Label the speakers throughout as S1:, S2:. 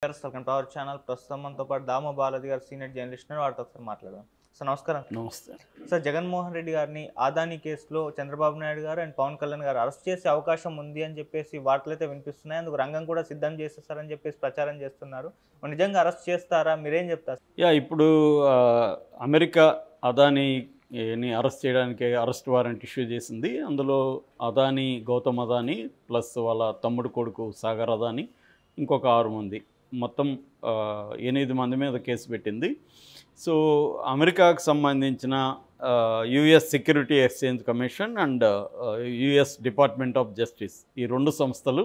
S1: Welcome to our channel. ప్రస్తుతం మనతో పాటు దామో బాలాజీ గారు సీనియర్ జర్నలిస్ట్ వారితో ఒకసారి మాట్లాడదాం. సార్ నమస్కారం.
S2: నమస్తే
S1: సార్, జగన్మోహన్ రెడ్డి గారిని ఆదాని కేసులో చంద్రబాబు నాయుడు గారు అండ్ పవన్ కళ్యాణ్ గారు అరెస్ట్ చేసే అవకాశం ఉంది అని చెప్పేసి వార్తలు అయితే వినిపిస్తున్నాయి. అందుకు రంగం కూడా సిద్ధం చేసేస్తారని చెప్పేసి ప్రచారం చేస్తున్నారు. నిజంగా అరెస్ట్ చేస్తారా? మీరేం చెప్తారు?
S2: ఇప్పుడు అమెరికా అదానీని అరెస్ట్ చేయడానికి అరెస్ట్ వారెంట్ ఇష్యూ చేసింది. అందులో అదానీ, గౌతమ్ అదానీ ప్లస్ వాళ్ళ తమ్ముడు కొడుకు సాగర్ అదానీ, ఇంకొక 6 మంది, మొత్తం 8 మంది మీద కేసు పెట్టింది. సో అమెరికాకు సంబంధించిన US security exchange commission and US department of justice, ఈ 2 సంస్థలు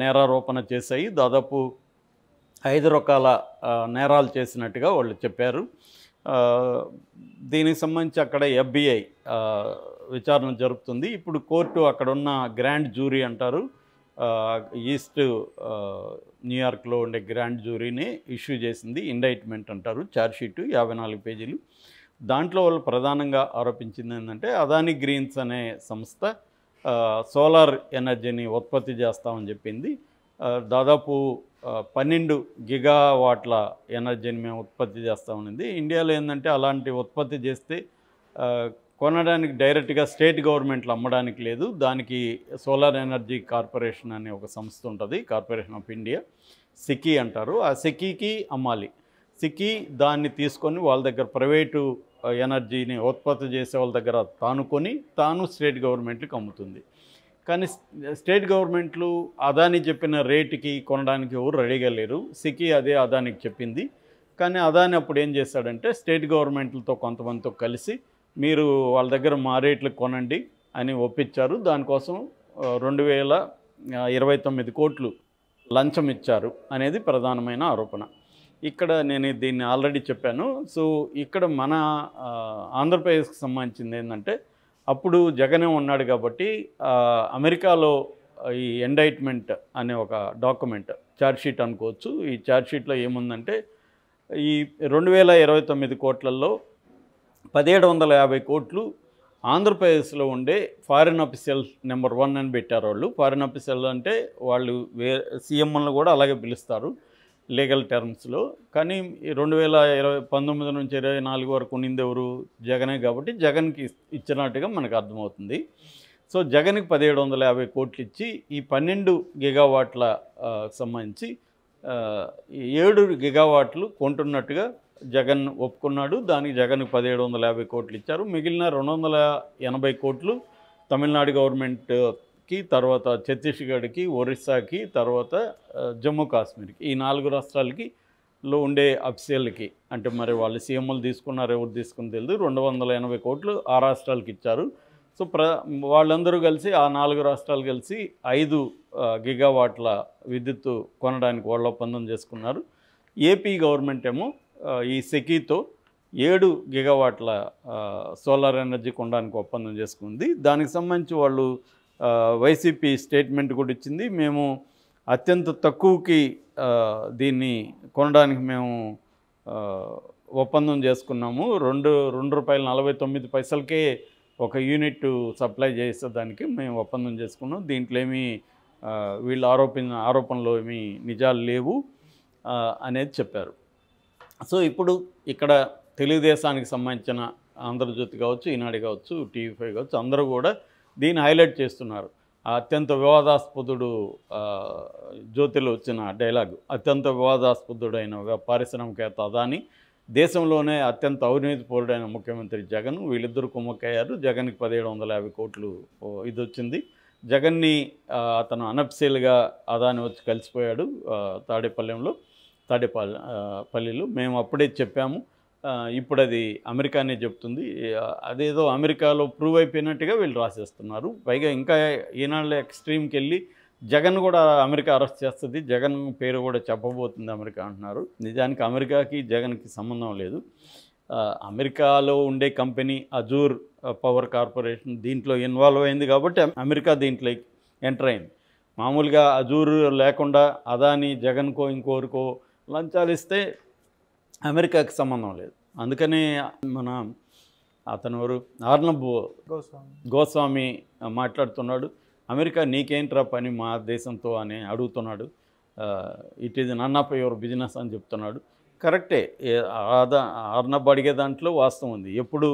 S2: నేరారోపణ చేశాయి. దాదాపు 5 రకాల నేరాలు చేసినట్టుగా వాళ్ళు చెప్పారు. దీనికి సంబంధించి అక్కడ FBI విచారణ జరుపుతుంది. ఇప్పుడు కోర్టు అక్కడున్న గ్రాండ్ జ్యూరీ అంటారు, ఈస్ట్ న్యూయార్క్లో ఉండే గ్రాండ్ జ్యూరీని ఇష్యూ చేసింది. ఇండైట్మెంట్ అంటారు, ఛార్జ్షీటు 54 పేజీలు. దాంట్లో వాళ్ళు ప్రధానంగా ఆరోపించింది ఏంటంటే అదానీ గ్రీన్స్ అనే సంస్థ సోలార్ ఎనర్జీని ఉత్పత్తి చేస్తామని చెప్పింది. దాదాపు 12 గిగావాట్ల ఎనర్జీని మేము ఉత్పత్తి చేస్తామనింది. ఇండియాలో ఏంటంటే అలాంటి ఉత్పత్తి చేస్తే కొనడానికి డైరెక్ట్గా స్టేట్ గవర్నమెంట్లు అమ్మడానికి లేదు. దానికి సోలార్ ఎనర్జీ కార్పొరేషన్ అనే ఒక సంస్థ ఉంటుంది, కార్పొరేషన్ ఆఫ్ ఇండియా, సికీ అంటారు. ఆ సికీకి అమ్మాలి. సికీ దాన్ని తీసుకొని వాళ్ళ దగ్గర ప్రైవేటు ఎనర్జీని ఉత్పత్తి చేసే వాళ్ళ దగ్గర తాను స్టేట్ గవర్నమెంట్కి అమ్ముతుంది. కానీ స్టేట్ గవర్నమెంట్లు అదాని చెప్పిన రేటుకి కొనడానికి ఎవరు రెడీగా లేరు. సికీ అదే అదానికి చెప్పింది. కానీ అదాని అప్పుడు ఏం చేశాడంటే స్టేట్ గవర్నమెంట్లతో కొంతమందితో కలిసి మీరు వాళ్ళ దగ్గర మా రేట్లకు కొనండి అని ఒప్పించారు. దానికోసం 2029 కోట్లు లంచం ఇచ్చారు అనేది ప్రధానమైన ఆరోపణ. ఇక్కడ నేను దీన్ని ఆల్రెడీ చెప్పాను. సో ఇక్కడ మన ఆంధ్రప్రదేశ్కి సంబంధించింది ఏంటంటే అప్పుడు జగనే ఉన్నాడు కాబట్టి అమెరికాలో ఈ ఎండైట్మెంట్ అనే ఒక డాక్యుమెంట్, ఛార్జ్షీట్ అనుకోవచ్చు. ఈ ఛార్జ్షీట్లో ఏముందంటే ఈ 2029 కోట్లలో 1750 కోట్లు ఆంధ్రప్రదేశ్లో ఉండే ఫారిన్ అఫీషియల్ నెంబర్ 1 అని పెట్టారు వాళ్ళు. ఫారిన్ అఫీషియల్ అంటే వాళ్ళు సీఎంలను కూడా అలాగే పిలుస్తారు లీగల్ టర్మ్స్లో. కానీ 2019 నుంచి 24 వరకు ఉండింది ఎవరు? జగనే. కాబట్టి జగన్కి ఇచ్చినట్టుగా మనకు అర్థమవుతుంది. సో జగన్కి 1750 కోట్లు ఇచ్చి ఈ 12 గిగావాట్ల సంబంధించి 7 గిగావాట్లు కొంటున్నట్టుగా జగన్ ఒప్పుకున్నాడు. దానికి జగన్కి 1750 కోట్లు ఇచ్చారు. మిగిలిన 280 కోట్లు తమిళనాడు గవర్నమెంట్కి, తర్వాత ఛత్తీస్గఢ్కి, ఒరిస్సాకి, తర్వాత జమ్మూ కాశ్మీర్కి, ఈ 4 రాష్ట్రాలకి లో ఉండే అఫీషియల్కి, అంటే మరి వాళ్ళు సీఎంలు తీసుకున్నారు, ఎవరు తీసుకుని తెలియదు, 280 కోట్లు ఆ రాష్ట్రాలకి ఇచ్చారు. సో వాళ్ళందరూ కలిసి, ఆ 4 రాష్ట్రాలు కలిసి 5 గిగావాట్ల విద్యుత్తు కొనడానికి వాళ్ళు ఒప్పందం చేసుకున్నారు. ఏపీ గవర్నమెంట్ ఏమో ఈ సెకీతో 7 గిగావాట్ల సోలార్ ఎనర్జీ కొనడానికి ఒప్పందం చేసుకుంది. దానికి సంబంధించి వాళ్ళు వైసీపీ స్టేట్మెంట్ కూడా ఇచ్చింది. మేము అత్యంత తక్కువకి దీన్ని కొనడానికి మేము ఒప్పందం చేసుకున్నాము. 2 రూపాయల 49 పైసలకే ఒక యూనిట్ సప్లై చేసేదానికి మేము ఒప్పందం చేసుకున్నాం. దీంట్లో ఏమీ వీళ్ళు ఆరోపణలో ఏమీ నిజాలు లేవు అనేది చెప్పారు. సో ఇప్పుడు ఇక్కడ తెలుగుదేశానికి సంబంధించిన ఆంధ్రజ్యోతి కావచ్చు, ఈనాడు కావచ్చు, TV5 కావచ్చు, అందరూ కూడా దీన్ని హైలైట్ చేస్తున్నారు. అత్యంత వివాదాస్పదుడు జ్యోతిలో వచ్చిన డైలాగు, అత్యంత వివాదాస్పదుడైన పారిశ్రామికవేత్త అదాని, దేశంలోనే అత్యంత అవినీతిపరుడైన ముఖ్యమంత్రి జగన్, వీళ్ళిద్దరూ కుమ్మక్కయ్యారు. జగన్కి 1750 కోట్లు ఇది వచ్చింది. జగన్ని అతను అనఫిషియల్గా అదాని వచ్చి కలిసిపోయాడు తాడేపల్లిలో. మేము అప్పుడే చెప్పాము, ఇప్పుడు అది అమెరికానే చెప్తుంది. అదేదో అమెరికాలో ప్రూవ్ అయిపోయినట్టుగా వీళ్ళు రాసేస్తున్నారు. పైగా ఇంకా ఈనాళ్ళ ఎక్స్ట్రీమ్కి వెళ్ళి జగన్ కూడా అమెరికా అరెస్ట్ చేస్తుంది, జగన్ పేరు కూడా చెప్పబోతుంది అమెరికా అంటున్నారు. నిజానికి అమెరికాకి జగన్కి సంబంధం లేదు. అమెరికాలో ఉండే కంపెనీ అజూర్ పవర్ కార్పొరేషన్ దీంట్లో ఇన్వాల్వ్ అయింది కాబట్టి అమెరికా దీంట్లో ఎంటర్ అయింది. మామూలుగా అజూర్ లేకుండా అదాని జగన్కో ఇంకోరికో లంచాలు ఇస్తే అమెరికాకి సంబంధం లేదు. అందుకని మన అతను ఆర్నబ్ గోస్వామి మాట్లాడుతున్నాడు, అమెరికా నీకేంట్రా పని మా దేశంతో అని అడుగుతున్నాడు. It is none of your business అని చెప్తున్నాడు. కరెక్టే. ఆర్నబ్ అడిగే దాంట్లో వాస్తవం ఉంది. ఎప్పుడు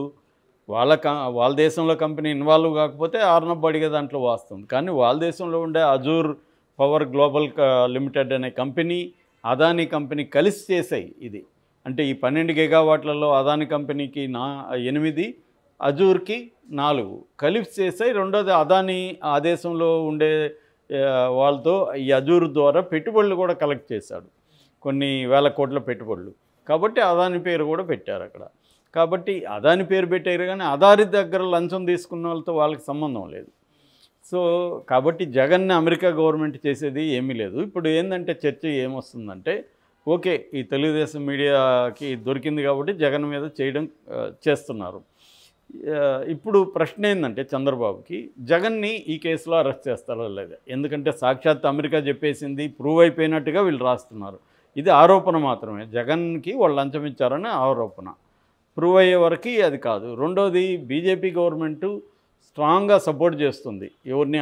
S2: వాళ్ళ దేశంలో కంపెనీ ఇన్వాల్వ్ కాకపోతే ఆర్నబ్ అడిగే దాంట్లో వాస్తవం. కానీ వాళ్ళ దేశంలో ఉండే అజూర్ పవర్ గ్లోబల్ లిమిటెడ్ అనే కంపెనీ అదానీ కంపెనీ కలిసి చేసాయి ఇది. అంటే ఈ 12 గిగావాట్లలో అదానీ కంపెనీకి 8, అజూర్కి 4 కలిసి చేసాయి. రెండోది అదానీ ఆ దేశంలో ఉండే వాళ్ళతో ఈ అజూర్ ద్వారా పెట్టుబడులు కూడా కలెక్ట్ చేశాడు, కొన్ని వేల కోట్ల పెట్టుబడులు. కాబట్టి అదానీ పేరు కూడా పెట్టారు అక్కడ. కాబట్టి అదానీ పేరు పెట్టారు, కానీ అదానీ దగ్గర లంచం తీసుకున్న వాళ్ళతో వాళ్ళకి సంబంధం లేదు. సో కాబట్టి జగన్ని అమెరికా గవర్నమెంట్ చేసేది ఏమీ లేదు. ఇప్పుడు ఏంటంటే చర్చ ఏమొస్తుందంటే, ఓకే ఈ తెలుగుదేశం మీడియాకి దొరికింది కాబట్టి జగన్ మీద చేస్తున్నారు. ఇప్పుడు ప్రశ్న ఏంటంటే చంద్రబాబుకి, జగన్ని ఈ కేసులో అరెస్ట్ చేస్తారో లేదా? ఎందుకంటే సాక్షాత్ అమెరికా చెప్పేసింది, ప్రూవ్ అయిపోయినట్టుగా వీళ్ళు రాస్తున్నారు. ఇది ఆరోపణ మాత్రమే. జగన్కి వాళ్ళు లంచం ఇచ్చారని ఆరోపణ. ప్రూవ్ అయ్యే వరకు అది కాదు. రెండోది, బీజేపీ గవర్నమెంటు స్ట్రాంగ్గా సపోర్ట్ చేస్తుంది ఎవరిని?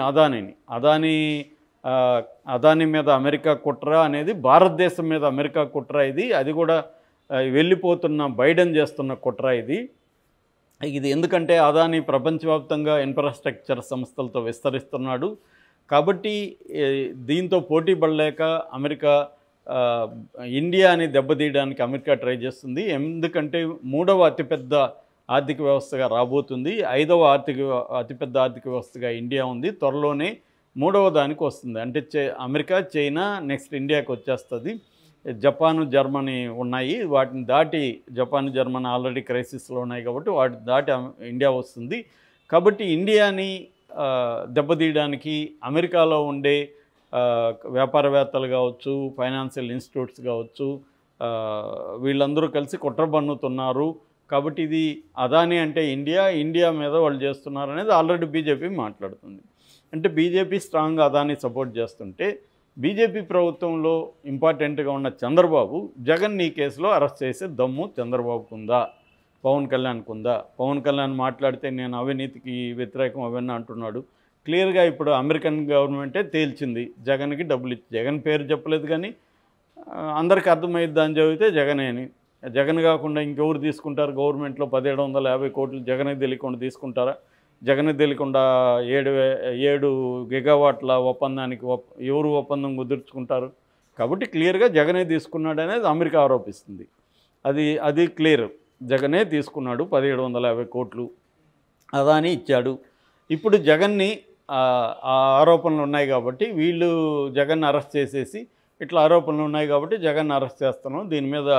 S2: అదానీ మీద అమెరికా కుట్ర అనేది భారతదేశం మీద అమెరికా కుట్ర ఇది. అది కూడా వెళ్ళిపోతున్న బైడెన్ చేస్తున్న కుట్ర ఇది. ఎందుకంటే అదానీ ప్రపంచవ్యాప్తంగా ఇన్ఫ్రాస్ట్రక్చర్ సంస్థలతో విస్తరిస్తున్నాడు. కాబట్టి దీంతో పోటీ పడలేక అమెరికా ఇండియాని దెబ్బతీయడానికి అమెరికా ట్రై చేస్తుంది. ఎందుకంటే 3వ అతిపెద్ద ఆర్థిక వ్యవస్థగా రాబోతుంది. 5వ అతిపెద్ద ఆర్థిక వ్యవస్థగా ఇండియా ఉంది. త్వరలోనే 3వ దానికి వస్తుంది. అంటే అమెరికా, చైనా, నెక్స్ట్ ఇండియాకి వచ్చేస్తుంది. జపాను, జర్మనీ ఉన్నాయి. వాటిని దాటి జపాను, జర్మనీ ఆల్రెడీ క్రైసిస్లో ఉన్నాయి కాబట్టి వాటిని దాటి ఇండియా వస్తుంది. కాబట్టి ఇండియాని దెబ్బతీయడానికి అమెరికాలో ఉండే వ్యాపారవేత్తలు కావచ్చు, ఫైనాన్షియల్ ఇన్స్టిట్యూట్స్ కావచ్చు, వీళ్ళందరూ కలిసి కుట్ర పన్నుతున్నారు. కాబట్టి ఇది అదానీ అంటే ఇండియా మీద వాళ్ళు చేస్తున్నారు అనేది ఆల్రెడీ బీజేపీ మాట్లాడుతుంది. అంటే బీజేపీ స్ట్రాంగ్గా అదానీ సపోర్ట్ చేస్తుంటే, బీజేపీ ప్రభుత్వంలో ఇంపార్టెంట్గా ఉన్న చంద్రబాబు జగన్ ఈ కేసులో అరెస్ట్ చేసే దమ్ము చంద్రబాబుకు ఉందా, పవన్ కళ్యాణ్కు ఉందా? పవన్ కళ్యాణ్ మాట్లాడితే నేను అవినీతికి వ్యతిరేకం అవన్నీ అంటున్నాడు. క్లియర్గా ఇప్పుడు అమెరికన్ గవర్నమెంటే తేల్చింది జగన్కి డబ్బులు ఇచ్చి. జగన్ పేరు చెప్పలేదు, కానీ అందరికీ అర్థమైద్ది అని చదివితే జగనే అని. జగన్ కాకుండా ఇంకెవరు తీసుకుంటారు? గవర్నమెంట్లో 1750 కోట్లు జగన్కి తెలియకుండా తీసుకుంటారా? జగన్కి తెలియకుండా 7 గిగావాట్ల ఒప్పందానికి ఎవరు ఒప్పందం కుదుర్చుకుంటారు? కాబట్టి క్లియర్గా జగనే తీసుకున్నాడు అనేది అమెరికా ఆరోపిస్తుంది. అది క్లియర్. జగనే తీసుకున్నాడు 1750 కోట్లు, అదానీ ఇచ్చాడు. ఇప్పుడు జగన్ని ఆ ఆరోపణలు ఉన్నాయి కాబట్టి వీళ్ళు జగన్ అరెస్ట్ చేసేసి, ఇట్లా ఆరోపణలు ఉన్నాయి కాబట్టి జగన్ అరెస్ట్ చేస్తున్నాం, దీని మీద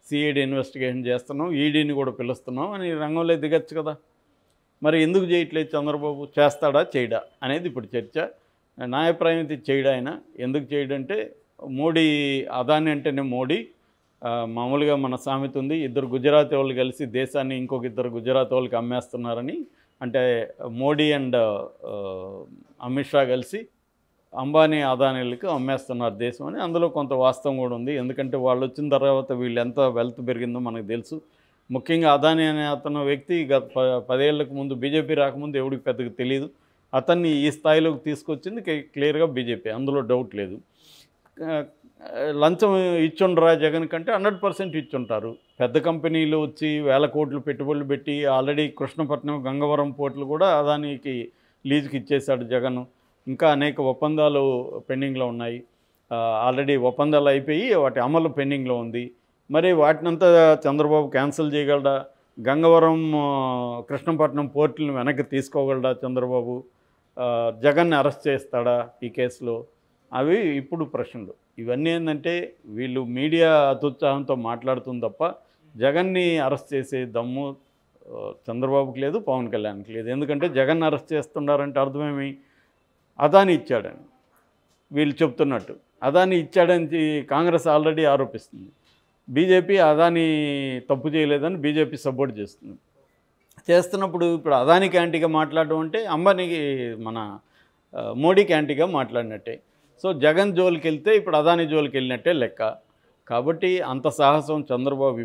S2: సిఐడి ఇన్వెస్టిగేషన్ చేస్తున్నాం, ఈడీని కూడా పిలుస్తున్నాం అని రంగంలో దిగచ్చు కదా. మరి ఎందుకు చేయట్లేదు చంద్రబాబు? చేస్తాడా చేయడా అనేది ఇప్పుడు చర్చ. నా అభిప్రాయం ఇది చేయడా. ఆయన ఎందుకు చేయడంటే, మోడీ, అదానీ అంటేనే మోడీ. మామూలుగా మన సామెత ఉంది, 2 గుజరాతీ వాళ్ళు కలిసి దేశాన్ని ఇంకొక 2 గుజరాతీ వాళ్ళకి అమ్మేస్తున్నారని. అంటే మోడీ అండ్ అమిత్ షా కలిసి అంబానీ, అదానీలకు అమ్మేస్తున్నారు దేశం అని. అందులో కొంత వాస్తవం కూడా ఉంది. ఎందుకంటే వాళ్ళు వచ్చిన తర్వాత వీళ్ళు ఎంత వెల్త్ పెరిగిందో మనకు తెలుసు. ముఖ్యంగా అదానీ అనే అతను వ్యక్తి గత 10 ఏళ్లకు ముందు, బీజేపీ రాకముందు ఎవరికి పెద్దగా తెలియదు. అతన్ని ఈ స్థాయిలోకి తీసుకొచ్చింది క్లియర్గా బీజేపీ, అందులో డౌట్ లేదు. లంచం ఇచ్చుండరా జగన్ కంటే 100% ఇచ్చుంటారు. పెద్ద కంపెనీలు వచ్చి వేల కోట్లు పెట్టుబడులు పెట్టి ఆల్రెడీ కృష్ణపట్నం, గంగవరం పోర్టులు కూడా అదానికి లీజుకి ఇచ్చేశాడు జగన్. ఇంకా అనేక ఒప్పందాలు పెండింగ్లో ఉన్నాయి. ఆల్రెడీ ఒప్పందాలు అయిపోయి వాటి అమలు పెండింగ్లో ఉంది. మరి వాటినంతా చంద్రబాబు క్యాన్సిల్ చేయగలడా? గంగవరం, కృష్ణపట్నం పోర్టులను వెనక్కి తీసుకోగలడా చంద్రబాబు? జగన్ని అరెస్ట్ చేస్తాడా ఈ కేసులో? అవి ఇప్పుడు ప్రశ్నలు. ఇవన్నీ ఏంటంటే వీళ్ళు మీడియా అత్యుత్సాహంతో మాట్లాడుతుంది తప్ప జగన్ని అరెస్ట్ చేసే దమ్ము చంద్రబాబుకి లేదు, పవన్ కళ్యాణ్కి లేదు. ఎందుకంటే జగన్ అరెస్ట్ చేస్తున్నారంటే అర్థమేమి? అదానీ ఇచ్చాడని వీళ్ళు చెప్తున్నట్టు. అదానీ ఇచ్చాడని కాంగ్రెస్ ఆల్రెడీ ఆరోపిస్తుంది. బీజేపీ అదానీ తప్పు చేయలేదని బీజేపీ సపోర్ట్ చేస్తున్నప్పుడు ఇప్పుడు అదానికి యాంటీగా మాట్లాడడం అంటే అంబానీకి, మన మోడీకి యాంటీగా మాట్లాడినట్టే. సో జగన్ జోలికి వెళ్తే ఇప్పుడు అదానీ జోలికి వెళ్ళినట్టే లెక్క. కాబట్టి అంత సాహసం చంద్రబాబు